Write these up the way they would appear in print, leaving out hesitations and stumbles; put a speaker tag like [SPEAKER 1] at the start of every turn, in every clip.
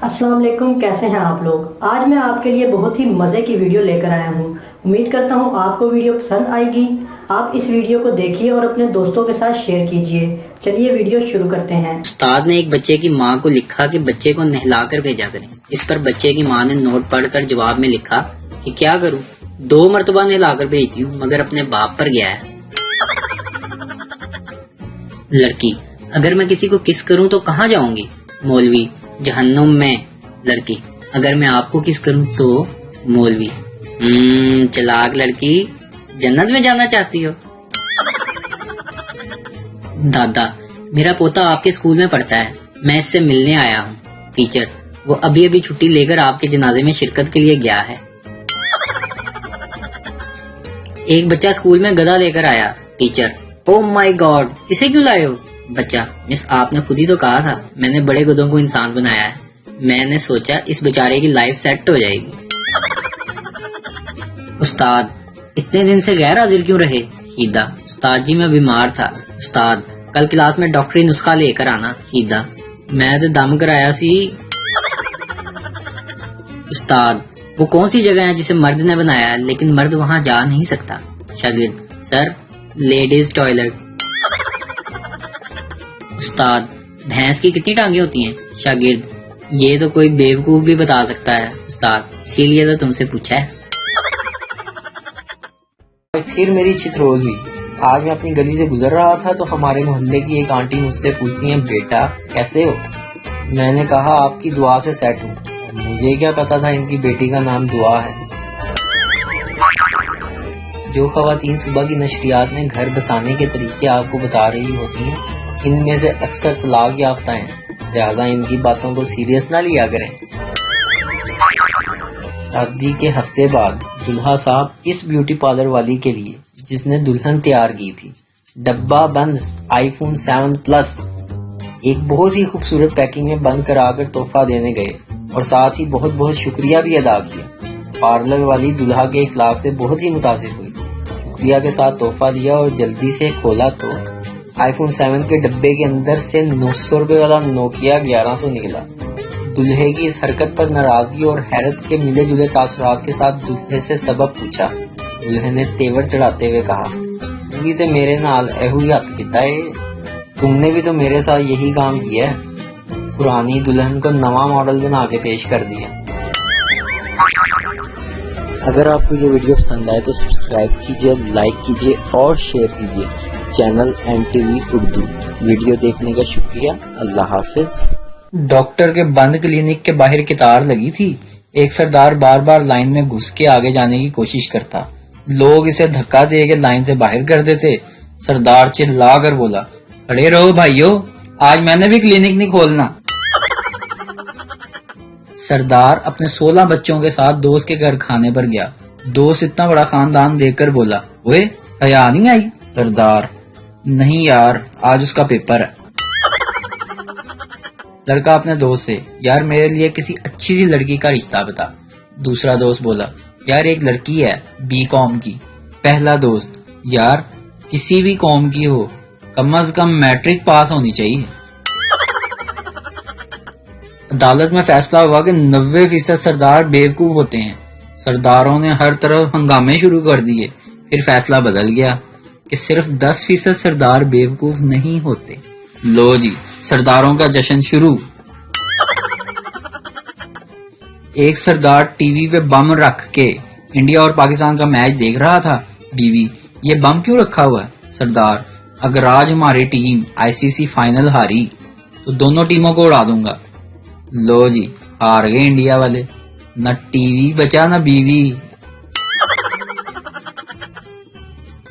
[SPEAKER 1] अस्सलाम वालेकुम, कैसे हैं आप लोग। आज मैं आपके लिए बहुत ही मज़े की वीडियो लेकर आया हूँ। उम्मीद करता हूँ आपको वीडियो पसंद आएगी। आप इस वीडियो को देखिए और अपने दोस्तों के साथ शेयर कीजिए। चलिए वीडियो शुरू करते हैं।
[SPEAKER 2] उस्ताद ने एक बच्चे की माँ को लिखा कि बच्चे को नहलाकर भेजा करें। इस पर बच्चे की माँ ने नोट पढ़कर जवाब में लिखा कि क्या करूं, 2 मरतबा नहलाकर भेजती हूँ मगर अपने बाप पर गया है। लड़की, अगर मैं किसी को किस करूं तो कहाँ जाऊंगी? मौलवी, जहन्नुम में। लड़की, अगर मैं आपको किस करूं तो? मौलवी, चालाक लड़की, जन्नत में जाना चाहती हो। दादा, मेरा पोता आपके स्कूल में पढ़ता है, मैं इससे मिलने आया हूँ। टीचर, वो अभी अभी छुट्टी लेकर आपके जनाजे में शिरकत के लिए गया है। एक बच्चा स्कूल में गधा लेकर आया। टीचर, ओह माय गॉड, इसे क्यों लाए हो? बच्चा, मिस आपने खुद ही तो कहा था मैंने बड़े गधों को इंसान बनाया है। मैंने सोचा इस बेचारे की लाइफ सेट हो जाएगी। उस्ताद, इतने दिन से गैर हाजिर क्यों रहे? हीदा, उस्ताद जी मैं बीमार था। उस्ताद, कल क्लास में डॉक्टरी नुस्खा लेकर आना। हीदा, मैं तो दम कराया सी। उस्ताद, वो कौन सी जगह है जिसे मर्द ने बनाया है लेकिन मर्द वहां जा नहीं सकता? शागिर्द, सर लेडीज टॉयलेट। उस्ताद, भैंस की कितनी टांगे होती हैं? शागिर्द, ये तो कोई बेवकूफ भी बता सकता है उस्ताद, इसीलिए तो तुमसे पूछा है।
[SPEAKER 3] फिर मेरी चित्रोल हुई। आज मैं अपनी गली से गुजर रहा था तो हमारे मोहल्ले की एक आंटी मुझसे पूछती हैं, बेटा कैसे हो? मैंने कहा आपकी दुआ से सेट हूँ। मुझे क्या पता था इनकी बेटी का नाम दुआ है। जो खवातीन सुबह की नशरियात में घर बसाने के तरीके आपको बता रही होती हैं, इनमें से अक्सर तलाक याफ्ता हैं, लिहाजा इनकी बातों को सीरियस ना लिया करें। शादी के हफ्ते बाद दुल्हा साहब इस ब्यूटी पार्लर वाली के लिए जिसने दुल्हन तैयार की थी डब्बा बंद iPhone 7 Plus एक बहुत ही खूबसूरत पैकिंग में बंद कराकर तोहफा देने गए और साथ ही बहुत बहुत शुक्रिया भी अदा किया। पार्लर वाली दुल्हा के इखलाक से बहुत ही मुतासिर हुई, शुक्रिया के साथ तोहफा दिया और जल्दी से खोला तो iPhone 7 के डब्बे के अंदर से 900 रुपए वाला नोकिया 1100 निकला। दुल्हे की इस हरकत पर नाराजगी और हैरत के मिले जुले तासुरात के साथ दुल्हे से सबब पूछा। दुल्हे ने तेवर चढ़ाते हुए कहा, तू भी तो मेरे नाल एहू ही हथ कीता है, तुमने भी तो मेरे साथ यही काम किया है। पुरानी दुल्हन को नवा मॉडल बना के पेश कर दिया।
[SPEAKER 4] अगर आपको ये वीडियो पसंद आए तो सब्सक्राइब कीजिए, लाइक कीजिए और शेयर कीजिए चैनल NTV उर्दू। वीडियो देखने का शुक्रिया। अल्लाह हाफिज।
[SPEAKER 3] डॉक्टर के बंद क्लिनिक के बाहर कतार लगी थी। एक सरदार बार बार लाइन में घुस के आगे जाने की कोशिश करता, लोग इसे धक्का दे के लाइन से बाहर कर देते। सरदार चिल्ला कर बोला, खड़े रहो भाइयों, आज मैंने भी क्लिनिक नहीं खोलना। सरदार अपने 16 बच्चों के साथ दोस्त के घर खाने पर गया। दोस्त इतना बड़ा खानदान देखकर बोला, ओए हया नहीं आई? सरदार, नहीं यार, आज उसका पेपर है। लड़का अपने दोस्त से, यार मेरे लिए किसी अच्छी सी लड़की का रिश्ता बता। दूसरा दोस्त बोला, यार एक लड़की है B.Com की। पहला दोस्त, यार किसी भी कॉम की हो, कम से कम मैट्रिक पास होनी चाहिए। अदालत में फैसला हुआ कि 90% सरदार बेवकूफ होते हैं। सरदारों ने हर तरफ हंगामे शुरू कर दिए। फिर फैसला बदल गया कि सिर्फ 10% सरदार बेवकूफ नहीं होते। लो जी, सरदारों का जश्न शुरू। एक सरदार टीवी पे बम रख के इंडिया और पाकिस्तान का मैच देख रहा था। बीवी, ये बम क्यों रखा हुआ है? सरदार, अगर आज हमारी टीम ICC फाइनल हारी तो दोनों टीमों को उड़ा दूंगा। लो जी, हार गए इंडिया वाले, न टीवी बचा न बीवी।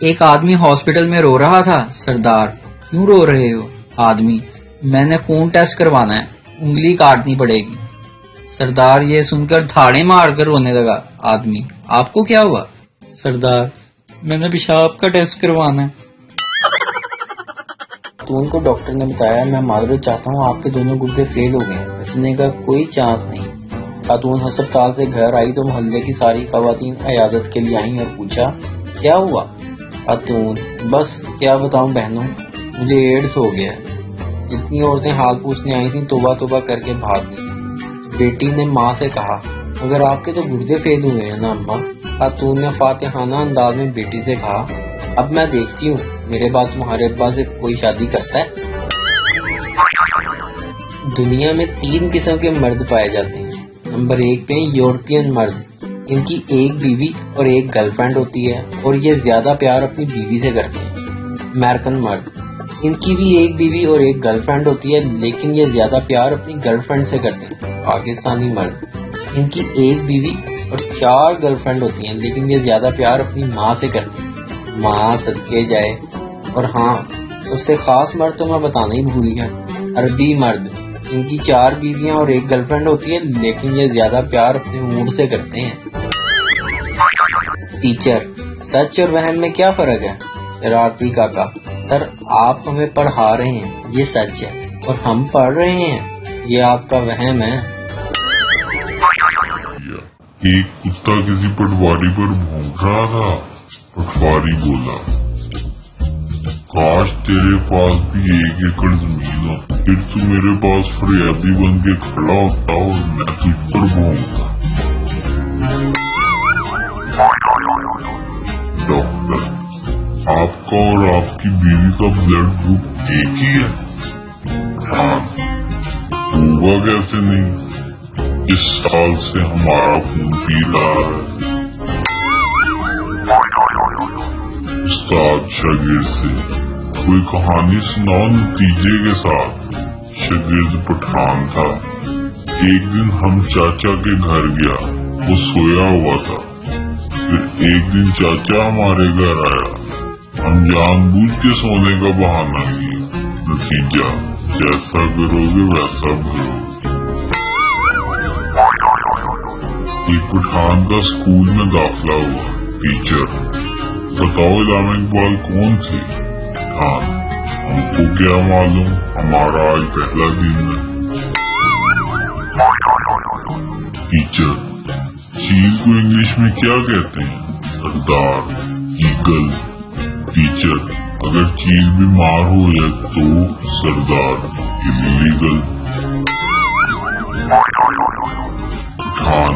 [SPEAKER 3] एक आदमी हॉस्पिटल में रो रहा था। सरदार, क्यों रो रहे हो? आदमी, मैंने खून टेस्ट करवाना है, उंगली काटनी पड़ेगी। सरदार ये सुनकर थाड़े मार कर रोने लगा। आदमी, आपको क्या हुआ? सरदार, मैंने पेशाब का टेस्ट करवाना है। तो उनको डॉक्टर ने बताया, मैं माजरत चाहता हूँ, आपके दोनों गुर्दे फेल हो गए हैं, बचने का कोई चांस नहीं। खातून अस्पताल से घर आई तो मोहल्ले की सारी खवातीन इयादत के लिए आई और पूछा, क्या हुआ? खातून, बस क्या बताऊं बहनों, मुझे एड्स हो गया है। जितनी औरतें हाल पूछने आई थी तोबा तोबा करके भाग गई। بیٹی نے ماں سے کہا مگر آپ کے تو گردے فیل ہوئے ہیں نا اماں۔ خاتون نے فاتحانہ انداز میں بیٹی سے کہا اب میں دیکھتی ہوں میرے بعد تمہارے ابا سے کوئی شادی کرتا ہے۔ دنیا میں 3 قسم کے مرد پائے جاتے ہیں۔ نمبر 1 پہ یورپین مرد، ان کی ایک بیوی اور ایک گرل فرینڈ ہوتی ہے اور یہ زیادہ پیار اپنی بیوی سے کرتے ہیں۔ امریکن مرد، ان کی بھی ایک بیوی اور ایک گرل فرینڈ ہوتی ہے لیکن یہ زیادہ پیار اپنی گرل فرینڈ سے کرتے ہیں۔ پاکستانی مرد، ان کی ایک بیوی اور 4 گرل فرینڈ ہوتی ہیں لیکن یہ زیادہ پیار اپنی ماں سے کرتے ہیں۔ ماں صدقے جائے۔ اور ہاں، سب سے خاص مرد تو میں بتانا ہی بھول گیا، عربی مرد، ان کی 4 بیویاں اور ایک گرل فرینڈ ہوتی ہے لیکن یہ زیادہ پیار اپنے اونٹ سے کرتے ہیں۔ ٹیچر، سچ اور وہم میں کیا فرق ہے؟ شرارتی کاکا، سر آپ ہمیں پڑھا رہے ہیں یہ سچ ہے اور ہم پڑھ رہے ہیں یہ آپ کا وہم ہے۔
[SPEAKER 5] ایک کتا کسی پٹواری پر بھونک رہا تھا۔ پٹواری بولا کاش تیرے پاس بھی 1 ایکڑ زمین ہو، پھر تو میرے پاس فریادی بن کے کھڑا ہوتا اور میں تجھ پر بھونکتا۔ ڈاکٹر، آپ کا اور آپ کی بیوی کا بلڈ گروپ ایک ہی ہے؟ ہاں، ہوگا کیسے نہیں، اس سال سے ہمارا خون پی رہا ہے۔ استاد شاگرد سے کوئی کہانی سناؤ نتیجے کے ساتھ۔ شاگرد پٹھان تھا۔ ایک دن ہم چاچا کے گھر گیا، وہ سویا ہوا تھا۔ پھر ایک دن چاچا ہمارے گھر آیا، ہم جان بوجھ کے سونے کا بہانہ کیا، نتیجہ جیسا کرو گے ویسا بھرو گے۔ ایک پٹھان کا اسکول میں داخلہ ہوا۔ ٹیچر، بتاؤ علامہ اقبال کون تھے؟ پٹھان، ہم کو کیا معلوم، ہمارا آج پہلا دن ہے۔ ٹیچر، چیل کو انگلش میں کیا کہتے ہیں؟ سردار، ایگل۔ ٹیچر، اگر چیل بیمار ہو جائے تو؟ سردار، الیگل۔ پٹھان،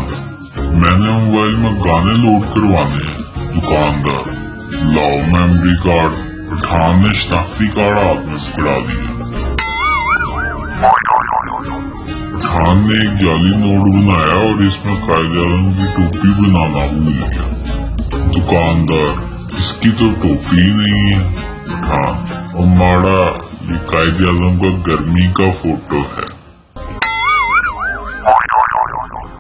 [SPEAKER 5] میں نے موبائل میں گانے لوڈ کروانے ہیں۔ دکاندار، لاؤ میموری کارڈ۔ پٹھان نے شناختی کارڈ ہاتھ میں پکڑا دیا۔ پٹھان نے ایک جعلی نوٹ بنایا اور اس میں قائد اعظم کی ٹوپی بنانا بھول گیا۔ دکاندار، اس کی تو ٹوپی ہی نہیں ہے۔ پٹھان، اور ماڑا، یہ قائد اعظم کا گرمی کا فوٹو ہے۔